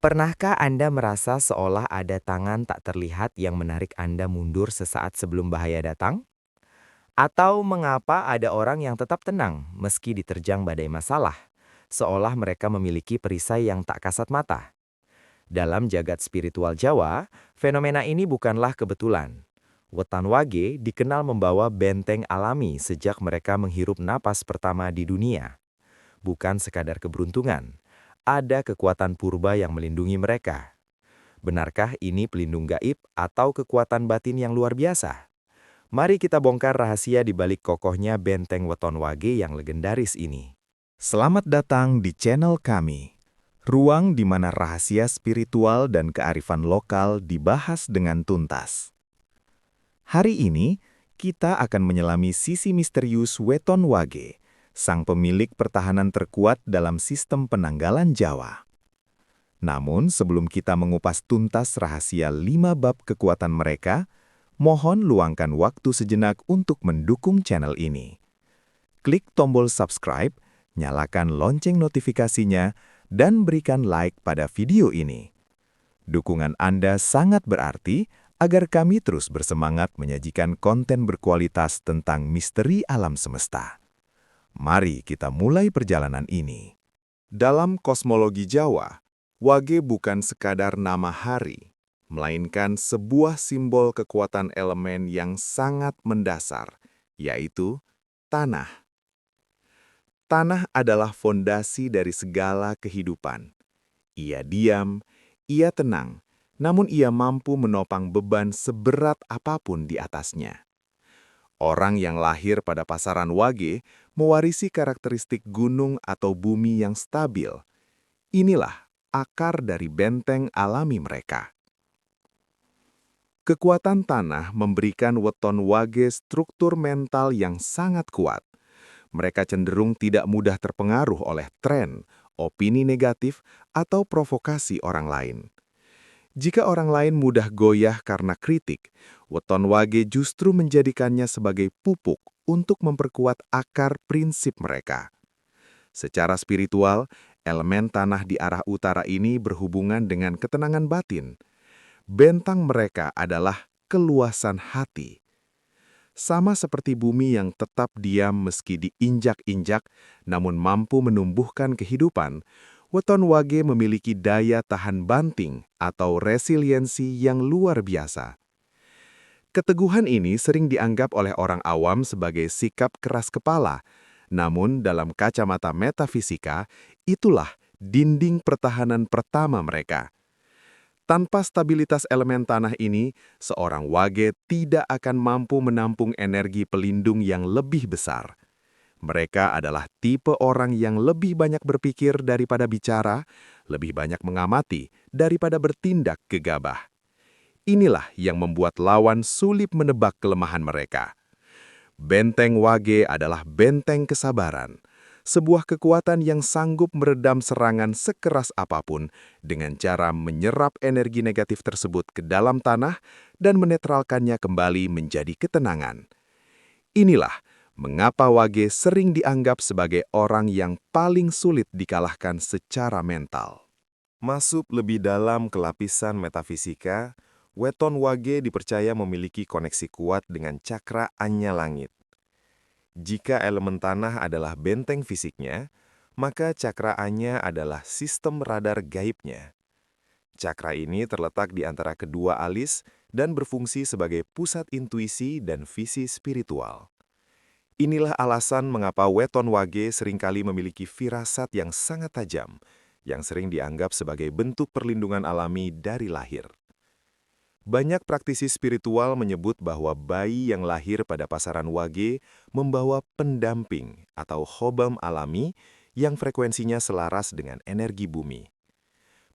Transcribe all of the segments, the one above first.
Pernahkah Anda merasa seolah ada tangan tak terlihat yang menarik Anda mundur sesaat sebelum bahaya datang? Atau mengapa ada orang yang tetap tenang meski diterjang badai masalah, seolah mereka memiliki perisai yang tak kasat mata? Dalam jagat spiritual Jawa, fenomena ini bukanlah kebetulan. Wetan Wage dikenal membawa benteng alami sejak mereka menghirup napas pertama di dunia. Bukan sekadar keberuntungan, ada kekuatan purba yang melindungi mereka. Benarkah ini pelindung gaib atau kekuatan batin yang luar biasa? Mari kita bongkar rahasia di balik kokohnya benteng Weton Wage yang legendaris ini. Selamat datang di channel kami, ruang di mana rahasia spiritual dan kearifan lokal dibahas dengan tuntas. Hari ini, kita akan menyelami sisi misterius Weton Wage, sang pemilik pertahanan terkuat dalam sistem penanggalan Jawa. Namun, sebelum kita mengupas tuntas rahasia 5 bab kekuatan mereka, mohon luangkan waktu sejenak untuk mendukung channel ini. Klik tombol subscribe, nyalakan lonceng notifikasinya, dan berikan like pada video ini. Dukungan Anda sangat berarti agar kami terus bersemangat menyajikan konten berkualitas tentang misteri alam semesta. Mari kita mulai perjalanan ini. Dalam kosmologi Jawa, Wage bukan sekadar nama hari, melainkan sebuah simbol kekuatan elemen yang sangat mendasar, yaitu tanah. Tanah adalah fondasi dari segala kehidupan. Ia diam, ia tenang, namun ia mampu menopang beban seberat apapun di atasnya. Orang yang lahir pada pasaran Wage mewarisi karakteristik gunung atau bumi yang stabil. Inilah akar dari benteng alami mereka. Kekuatan tanah memberikan Weton Wage struktur mental yang sangat kuat. Mereka cenderung tidak mudah terpengaruh oleh tren, opini negatif, atau provokasi orang lain. Jika orang lain mudah goyah karena kritik, Weton Wage justru menjadikannya sebagai pupuk untuk memperkuat akar prinsip mereka. Secara spiritual, elemen tanah di arah utara ini berhubungan dengan ketenangan batin. Bentang mereka adalah keluasan hati. Sama seperti bumi yang tetap diam meski diinjak-injak, namun mampu menumbuhkan kehidupan, Weton Wage memiliki daya tahan banting atau resiliensi yang luar biasa. Keteguhan ini sering dianggap oleh orang awam sebagai sikap keras kepala, namun dalam kacamata metafisika, itulah dinding pertahanan pertama mereka. Tanpa stabilitas elemen tanah ini, seorang Wage tidak akan mampu menampung energi pelindung yang lebih besar. Mereka adalah tipe orang yang lebih banyak berpikir daripada bicara, lebih banyak mengamati daripada bertindak gegabah. Inilah yang membuat lawan sulit menebak kelemahan mereka. Benteng Wage adalah benteng kesabaran, sebuah kekuatan yang sanggup meredam serangan sekeras apapun dengan cara menyerap energi negatif tersebut ke dalam tanah dan menetralkannya kembali menjadi ketenangan. Inilah mengapa Wage sering dianggap sebagai orang yang paling sulit dikalahkan secara mental. Masuk lebih dalam ke lapisan metafisika, Weton Wage dipercaya memiliki koneksi kuat dengan cakra Anya Langit. Jika elemen tanah adalah benteng fisiknya, maka cakra Anya adalah sistem radar gaibnya. Cakra ini terletak di antara kedua alis dan berfungsi sebagai pusat intuisi dan visi spiritual. Inilah alasan mengapa Weton Wage seringkali memiliki firasat yang sangat tajam, yang sering dianggap sebagai bentuk perlindungan alami dari lahir. Banyak praktisi spiritual menyebut bahwa bayi yang lahir pada pasaran Wage membawa pendamping atau khobam alami yang frekuensinya selaras dengan energi bumi.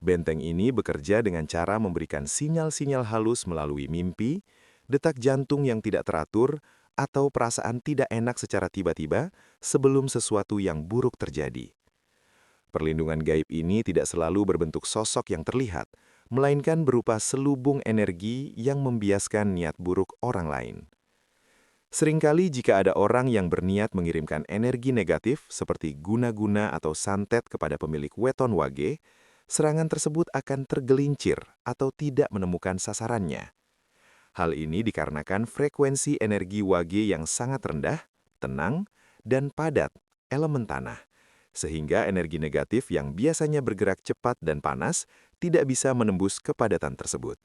Benteng ini bekerja dengan cara memberikan sinyal-sinyal halus melalui mimpi, detak jantung yang tidak teratur, atau perasaan tidak enak secara tiba-tiba sebelum sesuatu yang buruk terjadi. Perlindungan gaib ini tidak selalu berbentuk sosok yang terlihat, melainkan berupa selubung energi yang membiaskan niat buruk orang lain. Seringkali jika ada orang yang berniat mengirimkan energi negatif seperti guna-guna atau santet kepada pemilik Weton Wage, serangan tersebut akan tergelincir atau tidak menemukan sasarannya. Hal ini dikarenakan frekuensi energi Wage yang sangat rendah, tenang, dan padat, elemen tanah, sehingga energi negatif yang biasanya bergerak cepat dan panas tidak bisa menembus kepadatan tersebut.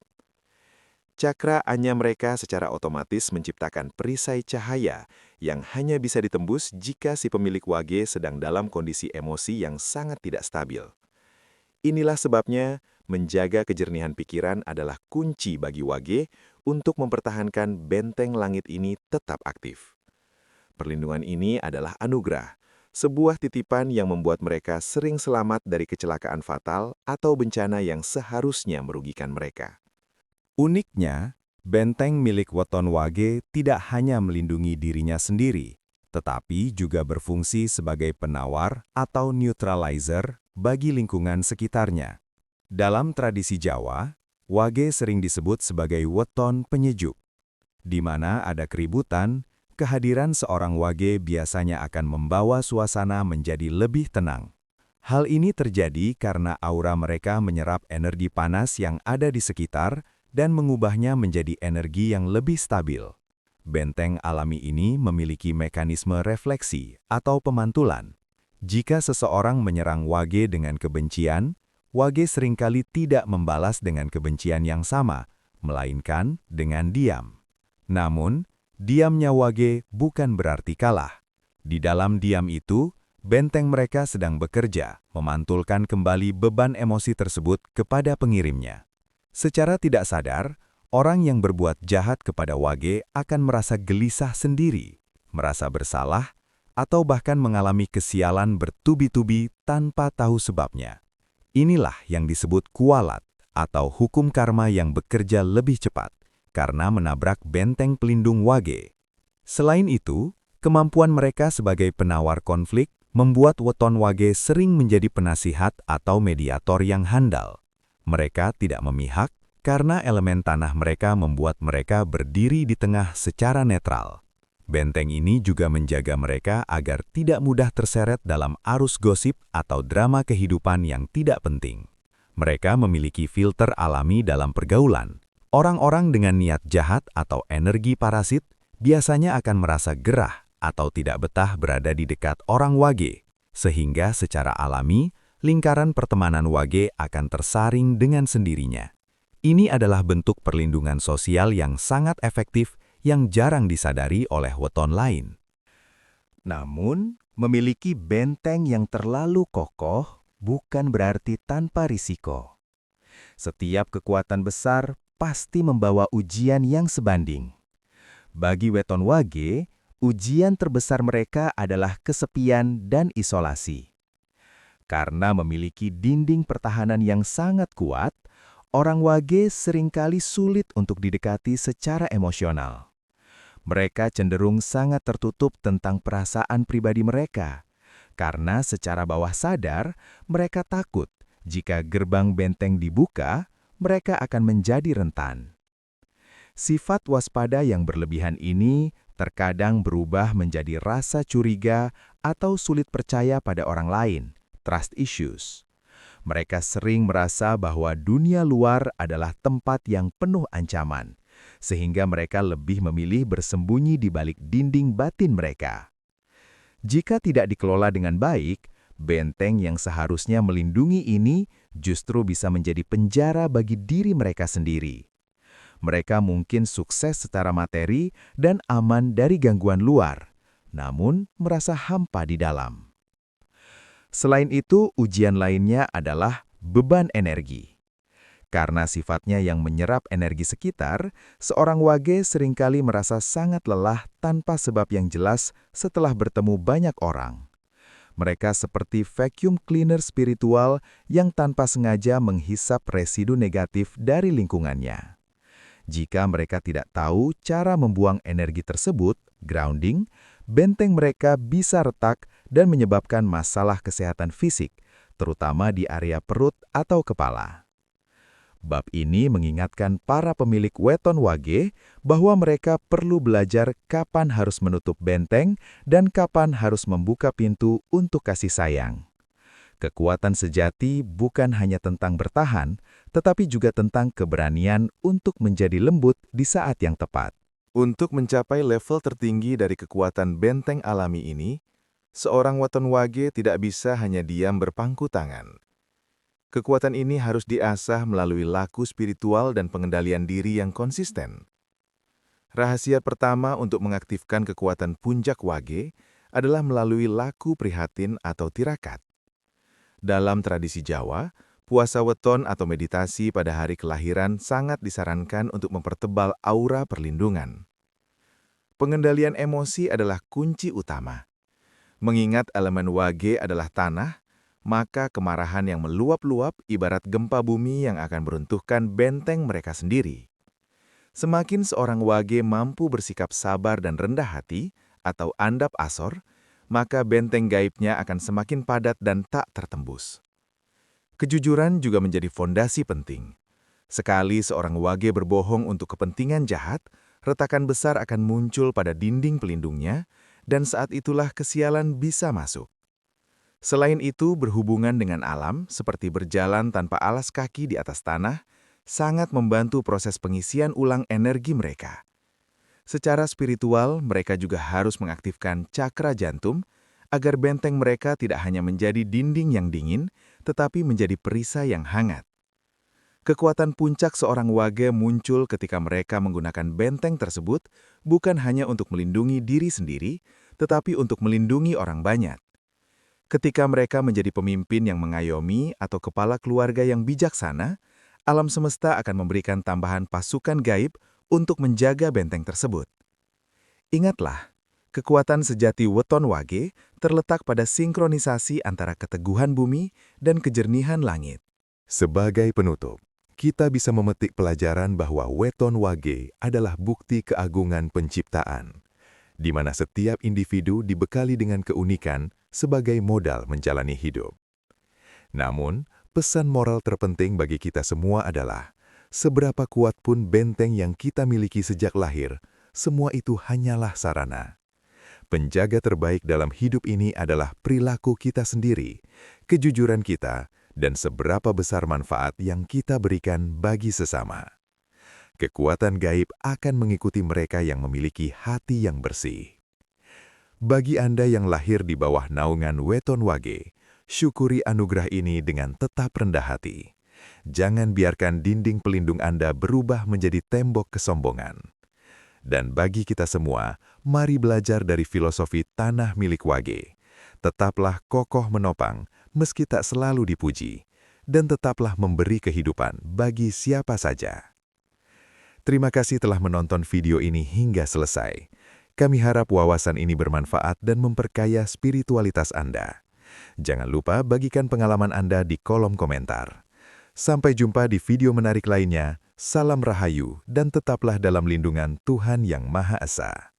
Cakra anya mereka secara otomatis menciptakan perisai cahaya yang hanya bisa ditembus jika si pemilik Wage sedang dalam kondisi emosi yang sangat tidak stabil. Inilah sebabnya menjaga kejernihan pikiran adalah kunci bagi Wage untuk mempertahankan benteng langit ini tetap aktif. Perlindungan ini adalah anugerah, sebuah titipan yang membuat mereka sering selamat dari kecelakaan fatal atau bencana yang seharusnya merugikan mereka. Uniknya, benteng milik weton Wage tidak hanya melindungi dirinya sendiri, tetapi juga berfungsi sebagai penawar atau neutralizer bagi lingkungan sekitarnya. Dalam tradisi Jawa, Wage sering disebut sebagai weton penyejuk. Di mana ada keributan, kehadiran seorang Wage biasanya akan membawa suasana menjadi lebih tenang. Hal ini terjadi karena aura mereka menyerap energi panas yang ada di sekitar dan mengubahnya menjadi energi yang lebih stabil. Benteng alami ini memiliki mekanisme refleksi atau pemantulan. Jika seseorang menyerang Wage dengan kebencian, Wage seringkali tidak membalas dengan kebencian yang sama, melainkan dengan diam. Namun, diamnya Wage bukan berarti kalah. Di dalam diam itu, benteng mereka sedang bekerja, memantulkan kembali beban emosi tersebut kepada pengirimnya. Secara tidak sadar, orang yang berbuat jahat kepada Wage akan merasa gelisah sendiri, merasa bersalah, atau bahkan mengalami kesialan bertubi-tubi tanpa tahu sebabnya. Inilah yang disebut kualat atau hukum karma yang bekerja lebih cepat karena menabrak benteng pelindung Wage. Selain itu, kemampuan mereka sebagai penawar konflik membuat weton Wage sering menjadi penasihat atau mediator yang handal. Mereka tidak memihak karena elemen tanah mereka membuat mereka berdiri di tengah secara netral. Benteng ini juga menjaga mereka agar tidak mudah terseret dalam arus gosip atau drama kehidupan yang tidak penting. Mereka memiliki filter alami dalam pergaulan. Orang-orang dengan niat jahat atau energi parasit biasanya akan merasa gerah atau tidak betah berada di dekat orang Wage, sehingga secara alami, lingkaran pertemanan Wage akan tersaring dengan sendirinya. Ini adalah bentuk perlindungan sosial yang sangat efektif yang jarang disadari oleh weton lain. Namun, memiliki benteng yang terlalu kokoh bukan berarti tanpa risiko. Setiap kekuatan besar pasti membawa ujian yang sebanding. Bagi weton Wage, ujian terbesar mereka adalah kesepian dan isolasi. Karena memiliki dinding pertahanan yang sangat kuat, orang Wage seringkali sulit untuk didekati secara emosional. Mereka cenderung sangat tertutup tentang perasaan pribadi mereka, karena secara bawah sadar mereka takut jika gerbang benteng dibuka, mereka akan menjadi rentan. Sifat waspada yang berlebihan ini terkadang berubah menjadi rasa curiga atau sulit percaya pada orang lain, trust issues. Mereka sering merasa bahwa dunia luar adalah tempat yang penuh ancaman, sehingga mereka lebih memilih bersembunyi di balik dinding batin mereka. Jika tidak dikelola dengan baik, benteng yang seharusnya melindungi ini justru bisa menjadi penjara bagi diri mereka sendiri. Mereka mungkin sukses secara materi dan aman dari gangguan luar, namun merasa hampa di dalam. Selain itu, ujian lainnya adalah beban energi. Karena sifatnya yang menyerap energi sekitar, seorang Wage seringkali merasa sangat lelah tanpa sebab yang jelas setelah bertemu banyak orang. Mereka seperti vacuum cleaner spiritual yang tanpa sengaja menghisap residu negatif dari lingkungannya. Jika mereka tidak tahu cara membuang energi tersebut, grounding, benteng mereka bisa retak dan menyebabkan masalah kesehatan fisik, terutama di area perut atau kepala. Bab ini mengingatkan para pemilik weton Wage bahwa mereka perlu belajar kapan harus menutup benteng dan kapan harus membuka pintu untuk kasih sayang. Kekuatan sejati bukan hanya tentang bertahan, tetapi juga tentang keberanian untuk menjadi lembut di saat yang tepat. Untuk mencapai level tertinggi dari kekuatan benteng alami ini, seorang weton wage tidak bisa hanya diam berpangku tangan. Kekuatan ini harus diasah melalui laku spiritual dan pengendalian diri yang konsisten. Rahasia pertama untuk mengaktifkan kekuatan puncak wage adalah melalui laku prihatin atau tirakat. Dalam tradisi Jawa, puasa weton atau meditasi pada hari kelahiran sangat disarankan untuk mempertebal aura perlindungan. Pengendalian emosi adalah kunci utama. Mengingat elemen wage adalah tanah, maka kemarahan yang meluap-luap ibarat gempa bumi yang akan meruntuhkan benteng mereka sendiri. Semakin seorang wage mampu bersikap sabar dan rendah hati, atau andap asor, maka benteng gaibnya akan semakin padat dan tak tertembus. Kejujuran juga menjadi fondasi penting. Sekali seorang wage berbohong untuk kepentingan jahat, retakan besar akan muncul pada dinding pelindungnya, dan saat itulah kesialan bisa masuk. Selain itu, berhubungan dengan alam, seperti berjalan tanpa alas kaki di atas tanah, sangat membantu proses pengisian ulang energi mereka. Secara spiritual, mereka juga harus mengaktifkan cakra jantung agar benteng mereka tidak hanya menjadi dinding yang dingin, tetapi menjadi perisai yang hangat. Kekuatan puncak seorang wage muncul ketika mereka menggunakan benteng tersebut bukan hanya untuk melindungi diri sendiri, tetapi untuk melindungi orang banyak. Ketika mereka menjadi pemimpin yang mengayomi atau kepala keluarga yang bijaksana, alam semesta akan memberikan tambahan pasukan gaib untuk menjaga benteng tersebut. Ingatlah, kekuatan sejati weton wage terletak pada sinkronisasi antara keteguhan bumi dan kejernihan langit. Sebagai penutup, kita bisa memetik pelajaran bahwa weton wage adalah bukti keagungan penciptaan, di mana setiap individu dibekali dengan keunikan sebagai modal menjalani hidup. Namun, pesan moral terpenting bagi kita semua adalah, seberapa kuat pun benteng yang kita miliki sejak lahir, semua itu hanyalah sarana. Penjaga terbaik dalam hidup ini adalah perilaku kita sendiri, kejujuran kita, dan seberapa besar manfaat yang kita berikan bagi sesama. Kekuatan gaib akan mengikuti mereka yang memiliki hati yang bersih. Bagi Anda yang lahir di bawah naungan weton wage, syukuri anugerah ini dengan tetap rendah hati. Jangan biarkan dinding pelindung Anda berubah menjadi tembok kesombongan. Dan bagi kita semua, mari belajar dari filosofi tanah milik wage. Tetaplah kokoh menopang meski tak selalu dipuji, dan tetaplah memberi kehidupan bagi siapa saja. Terima kasih telah menonton video ini hingga selesai. Kami harap wawasan ini bermanfaat dan memperkaya spiritualitas Anda. Jangan lupa bagikan pengalaman Anda di kolom komentar. Sampai jumpa di video menarik lainnya. Salam Rahayu dan tetaplah dalam lindungan Tuhan Yang Maha Esa.